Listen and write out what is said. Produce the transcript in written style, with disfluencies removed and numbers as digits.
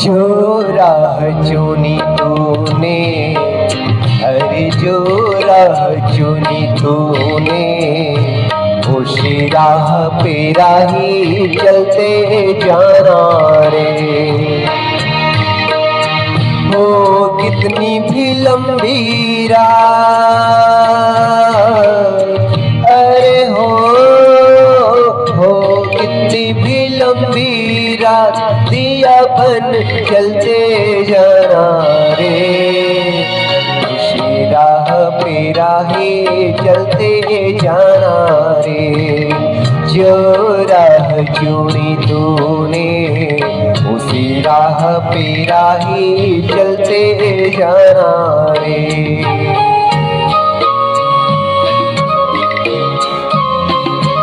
जो राह चुनी तूने, अरे जो राह चुनी तूने, उसी राह पे राही चलते जाना रे। हो कितनी भी लंबी राह, अरे हो कितनी भी लंबी रात दिया बन चलते जाना रे। उसी राह पे राही चलते जाना रे। जो राह चुनी तूने, उसी राह पे राही चलते जाना रे।